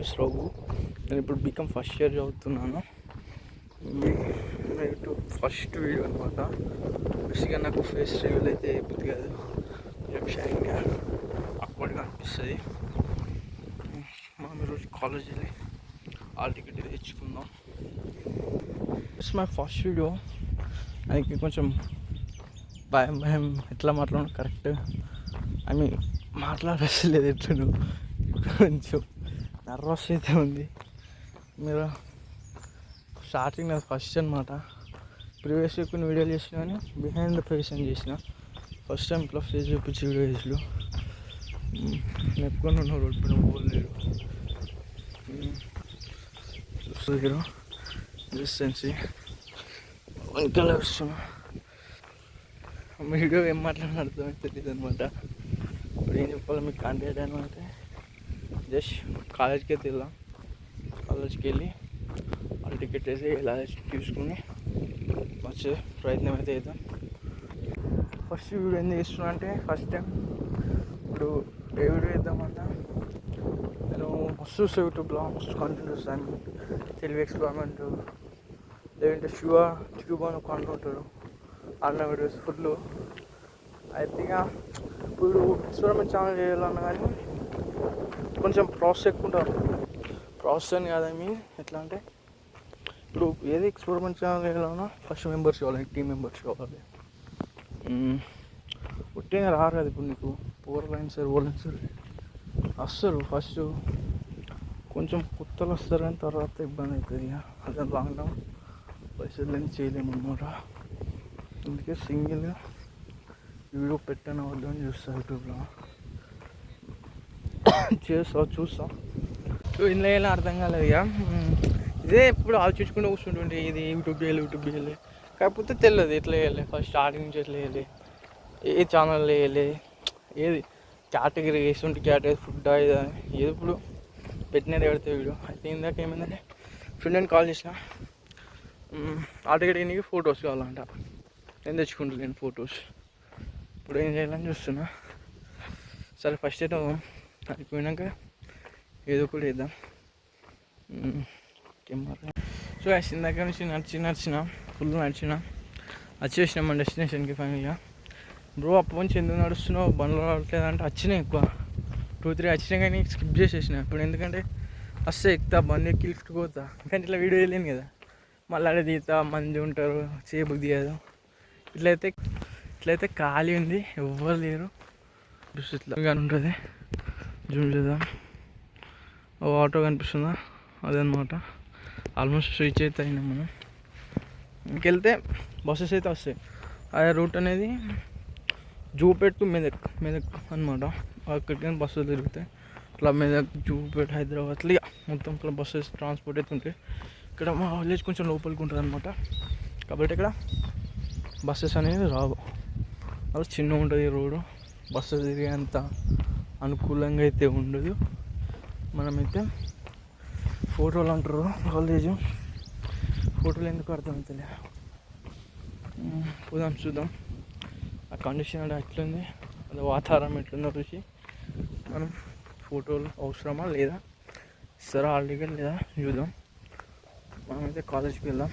Is Raghu. నేను ఇప్పుడు BCom first year చదువుతున్నాను. ఫస్ట్ వీడియో అనమాట. బేసిక్గా నాకు ఫేస్ రివ్యూల్ అయితే అయిపోతుంది కాదు, కొంచెం షైన్గా అక్వర్డ్గా అనిపిస్తుంది. మనం ఈరోజు కాలేజ్ వెళ్ళి హాల్ టికెట్ తెచ్చుకుందాం. It's my first video. అది కొంచెం భయం ఎట్లా మాట్లాడడం కరెక్ట్, ఐ మీన్ మాట్లాడలేదు ఎట్లను, కొంచెం నర్వస్ అయితే ఉంది. మీరు స్టార్టింగ్ నాకు ఫస్ట్ అనమాట. ప్రీవియస్గా కొన్ని వీడియోలు చేసిన కానీ బిహైండ్ ద ఫేస్ అని చేసిన. ఫస్ట్ టైం ఇట్లా ఫేస్ చూపించి వీడియో చేసాడు. నెప్పుకొని ఉన్న రోడ్డు పైన పోలేరు చూస్తారు డిస్టెన్సీ వెనకాల వస్తున్నా. వీడియో ఏం మాట్లాడిన అర్థమైతే తెలియదు అనమాట. ఇప్పుడు ఏం చెప్పాలి మీకు కాంటాక్ట్ అనమాట. జస్ట్ కాలేజ్కి అయితే వెళ్దాం. కాలేజ్కి వెళ్ళి వాళ్ళ టికెట్ వేసి ఇలా చూసుకుని వచ్చే ప్రయత్నం అయితే చేద్దాం. ఫస్ట్ వీడియో ఎందుకు చేస్తున్నా అంటే, ఫస్ట్ టైం ఇప్పుడు ఏ వీడియో వేద్దామన్నా నేను మస్తు చూస్తే యూట్యూబ్లో మస్తు కంటెంట్ చూస్తాను. తెలుగు ఎక్స్పెరిమెంట్ లేదంటే ట్యూబ్ అని ఒక అన్న ఉంటాడు, అన్న వీడియోస్ ఫుల్. అయితే ఇక ఇప్పుడు ఎక్స్పెరిమెంట్ ఛానల్ చేయాలన్నా కానీ కొంచెం ప్రాసెస్ ఎక్కువ ఉంటుంది. ప్రాసెస్ అని కాదు, ఐ మీన్ ఎట్లా అంటే ఇప్పుడు ఏది ఎక్స్పెరిమెంట్ ఛానల్ చేయాలన్నా ఫస్ట్ మెంబర్స్ కావాలి, టీమ్ మెంబర్స్ కావాలి. పుట్టిన రారు కదా. ఇప్పుడు నీకు ఓవర్లైన్సర్ వస్తారు. ఫస్ట్ కొంచెం కొత్తలు వస్తారు కానీ తర్వాత ఇబ్బంది అవుతుంది. అదే లాంగ్ టర్మ్ పైసలు చేయలేము అన్నమాట. అందుకే సింగిల్గా వీడియో పెట్టాను వద్దు అని చూస్తాను యూట్యూబ్లో. చూస్తాం. ఇందులో ఏం అర్థం కాలేదు. ఇక ఇదే ఎప్పుడు ఆలోచించుకుంటూ కూర్చుంటుంటే ఇది యూట్యూబ్ చేయాలి. కాకపోతే తెలియదు ఎట్లా వేయాలి, ఫస్ట్ స్టార్టింగ్ నుంచి ఎట్లా వేయాలి, ఏ ఛానల్ వేయాలి, ఏది కేటగిరీ వేస్తుంటే కేటగిరీ ఫుడ్ ఇది ఏది ఇప్పుడు పెట్టినది పెడితే వీడియో. అయితే ఇందాక ఏమైందంటే ఫ్రెండ్ కాల్ చేసిన, ఆటోగేట్ నీకు ఫొటోస్ కావాలంట. నేను తెచ్చుకుంటలేను ఫొటోస్. ఇప్పుడు ఏం చేయాలని చూస్తున్నా. సరే ఫస్ట్ అయితే అయిపోయినాక ఏదో ఒకటి వేద్దాం. కెమెరా సో ఇందాక నుంచి నడిచిన ఫుల్ వచ్చేసినాం మన డెస్టినేషన్కి ఫైనల్గా. బ్రో అప్పటి నుంచి ఎందుకు నడుస్తున్నావు, బండ్లు రావట్లేదు అంటే వచ్చినాయి ఎక్కువ 2-3 వచ్చినాయి కానీ స్కిప్ చేసేసిన. ఇప్పుడు ఎందుకంటే వస్తే ఎక్కుతా బండి ఎక్కి లిఫ్ట్ పోతా, కానీ ఇట్లా వీడియో వెళ్ళాను కదా, మళ్ళీ అడే దిగుతా, మంది ఉంటారు, చేపుకు దిగదు. ఇట్లయితే ఖాళీ ఉంది, ఎవ్వరు లేరు. ఇట్లా కానీ ఉంటుంది. జూమ్ చేద్దాం. ఓ ఆటో కనిపిస్తుందా, అదనమాట. ఆల్మోస్ట్ రీచ్ అయితే అయినాం మనం. ఇంకెళ్తే బస్సెస్ అయితే వస్తాయి. అదే రూట్ అనేది జూపేట్ టు మెదక్ అనమాట. అక్కడికి బస్సులు తిరుగుతాయి. ఇట్లా మెదక్, జూపేట్, హైదరాబాద్ ఇట్లా మొత్తం ఇట్లా బస్సెస్ ట్రాన్స్పోర్ట్ అయితే ఉంటాయి. ఇక్కడ మా విలేజ్ కొంచెం లోపలికి ఉంటుంది అనమాట. కాబట్టి ఇక్కడ బస్సెస్ అనేది రావు. అలా చిన్నగా ఉంటుంది రోడ్డు, బస్సెస్ తిరిగేంత అనుకూలంగా అయితే ఉండదు. మనమైతే ఫోటోలు అంటారు కాలేజ్, ఫోటోలు ఎందుకు అర్థమవుతుంది. పోదాం చూద్దాం ఆ కండిషన్ అంటే ఎట్లుంది, అది వాతావరణం ఎట్లుందో చూసి మనం ఫోటోలు అవసరమా లేదా, సరే హాల్ టికెట్ లేదా చూద్దాం. మనమైతే కాలేజ్కి వెళ్దాం.